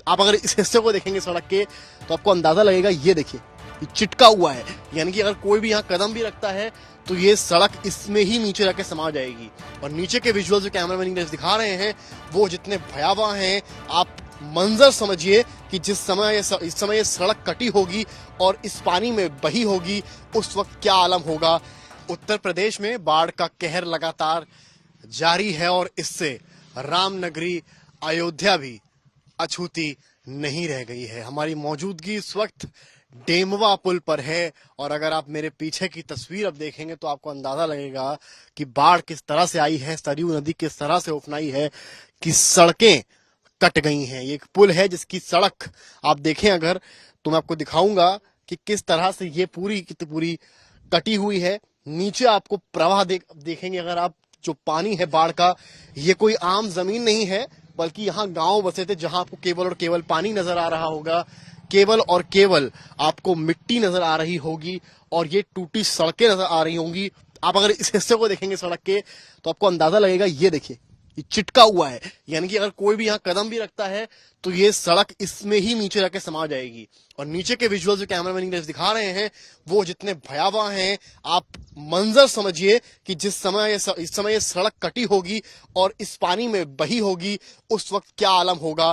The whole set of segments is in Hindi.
आप अगर इस हिस्से को देखेंगे सड़क के तो आपको अंदाजा लगेगा, ये देखिए ये चिटका हुआ है, यानी कि अगर कोई भी यहाँ कदम भी रखता है तो ये सड़क इसमें ही नीचे जाके समा जाएगी। और नीचे के विजुअल जो कैमरामैन दिखा रहे हैं वो जितने भयावह हैं, आप मंजर समझिए कि इस समय ये सड़क कटी होगी और इस पानी में बही होगी, उस वक्त क्या आलम होगा। उत्तर प्रदेश में बाढ़ का कहर लगातार जारी है और इससे रामनगरी अयोध्या भी अछूती नहीं रह गई है। हमारी मौजूदगी इस वक्त डेमवा पुल पर है और अगर आप मेरे पीछे की तस्वीर अब देखेंगे तो आपको अंदाजा लगेगा कि बाढ़ किस तरह से आई है, सरयू नदी किस तरह से उफनाई है कि सड़कें कट गई हैं। ये एक पुल है जिसकी सड़क आप देखें अगर तो मैं आपको दिखाऊंगा कि किस तरह से ये पूरी की पूरी कटी हुई है। नीचे आपको प्रवाह देखेंगे अगर आप, जो पानी है बाढ़ का, ये कोई आम जमीन नहीं है बल्कि यहाँ गांव बसे थे जहां आपको केवल और केवल पानी नजर आ रहा होगा, केवल और केवल आपको मिट्टी नजर आ रही होगी और ये टूटी सड़कें नजर आ रही होंगी। आप अगर इस हिस्से को देखेंगे सड़क के तो आपको अंदाजा लगेगा, ये देखिए ये चिटका हुआ है, यानी कि अगर कोई भी यहाँ कदम भी रखता है तो ये सड़क इसमें ही नीचे जाके समा जाएगी। और नीचे के विजुअल जो कैमरामैन दिखा रहे हैं वो जितने भयावह हैं, आप मंजर समझिए कि इस समय ये सड़क कटी होगी और इस पानी में बही होगी, उस वक्त क्या आलम होगा।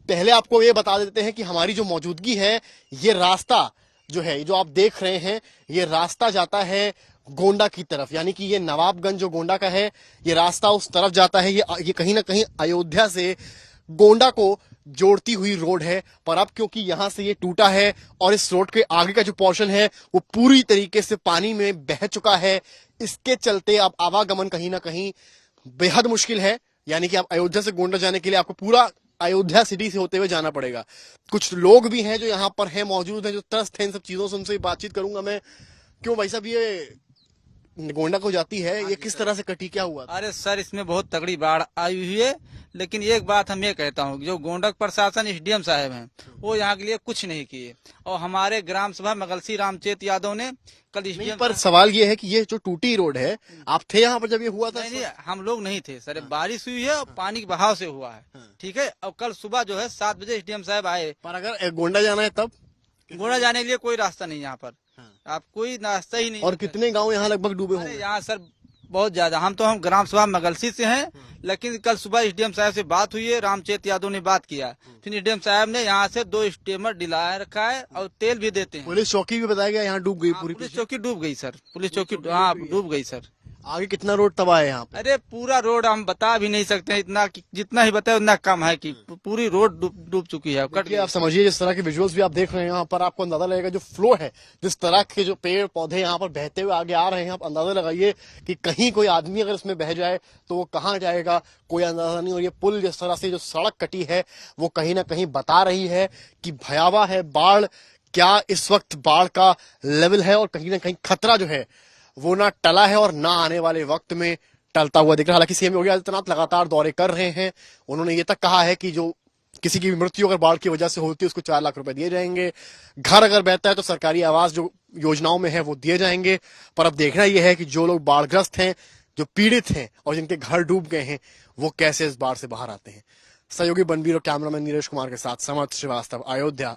पहले आपको ये बता देते हैं कि हमारी जो मौजूदगी है, ये रास्ता जो है, जो आप देख रहे हैं, ये रास्ता जाता है गोंडा की तरफ, यानी कि ये नवाबगंज जो गोंडा का है, ये रास्ता उस तरफ जाता है। ये कहीं ना कहीं अयोध्या से गोंडा को जोड़ती हुई रोड है, पर अब क्योंकि यहां से ये टूटा है और इस रोड के आगे का जो पोर्शन है वो पूरी तरीके से पानी में बह चुका है, इसके चलते अब आवागमन कहीं ना कहीं बेहद मुश्किल है। यानी कि आप अयोध्या से गोंडा जाने के लिए आपको पूरा अयोध्या सिटी से होते हुए जाना पड़ेगा। कुछ लोग भी हैं जो यहाँ पर हैं, मौजूद हैं, जो त्रस्त हैं इन सब चीजों से, उनसे बातचीत करूंगा मैं। क्यों भाई साहब, ये गोंडा को जाती है, ये किस तरह से कटी, क्या हुआ? अरे सर, इसमें बहुत तगड़ी बाढ़ आई हुई है, लेकिन एक बात हम ये कहता हूँ, जो गोंडक प्रशासन एसडीएम साहब हैं वो यहाँ के लिए कुछ नहीं किए, और हमारे ग्राम सभा मगलसी रामचेत यादव ने कल एसडीएम पर सवाल ये है कि ये जो टूटी रोड है, आप थे यहाँ पर जब ये हुआ था? नहीं, हम लोग नहीं थे सर, बारिश हुई है और पानी के बहाव से हुआ है, ठीक है। और कल सुबह जो है 7 बजे एसडीएम साहब आए। पर अगर गोंडा जाना है तब? गोंडा जाने के लिए कोई रास्ता नहीं यहाँ पर, आप कोई रास्ता ही नहीं। और कितने गांव यहाँ लगभग डूबे होंगे? यहाँ सर बहुत ज्यादा, हम ग्राम सभा मगलसी से हैं, लेकिन कल सुबह एसडीएम साहब से बात हुई है, रामचेत यादव ने बात किया, फिर एसडीएम साहब ने यहाँ से 2 स्टीमर दिलाया रखा है और तेल भी देते हैं। पुलिस चौकी भी बताया गया यहाँ डूब गई पूरी? पुलिस चौकी डूब गई सर, पुलिस चौकी हाँ डूब गई सर। आगे कितना रोड तबाह है यहाँ पे? अरे पूरा रोड हम बता भी नहीं सकते, इतना जितना ही बताए उतना कम है कि पूरी रोड डूब चुकी है, कट गई। आप समझिए जिस तरह के विजुअल्स भी आप देख रहे हैं यहाँ पर, आपको अंदाजा लगेगा जो फ्लो है, जिस तरह के जो पेड़ पौधे यहाँ पर बहते हुए आगे आ रहे हैं, आप अंदाजा लगाइए कि कहीं कोई आदमी अगर इसमें बह जाए तो वो कहाँ जाएगा, कोई अंदाजा नहीं। और ये पुल जिस तरह से जो सड़क कटी है वो कहीं ना कहीं बता रही है कि भयावह है बाढ़। क्या इस वक्त बाढ़ का लेवल है और कहीं ना कहीं खतरा जो है वो ना टला है और ना आने वाले वक्त में टलता हुआ दिख रहा है। हालांकि सीएम योगी आदित्यनाथ लगातार दौरे कर रहे हैं, उन्होंने ये तक कहा है कि जो किसी की मृत्यु अगर बाढ़ की वजह से होती है उसको 4 लाख रुपए दिए जाएंगे, घर अगर बहता है तो सरकारी आवास जो योजनाओं में है वो दिए जाएंगे। पर अब देखना यह है कि जो लोग बाढ़ग्रस्त हैं, जो पीड़ित हैं और जिनके घर डूब गए हैं, वो कैसे इस बाढ़ से बाहर आते हैं। सहयोगी बनवीर और कैमरामैन नीरज कुमार के साथ समर्थ श्रीवास्तव, अयोध्या।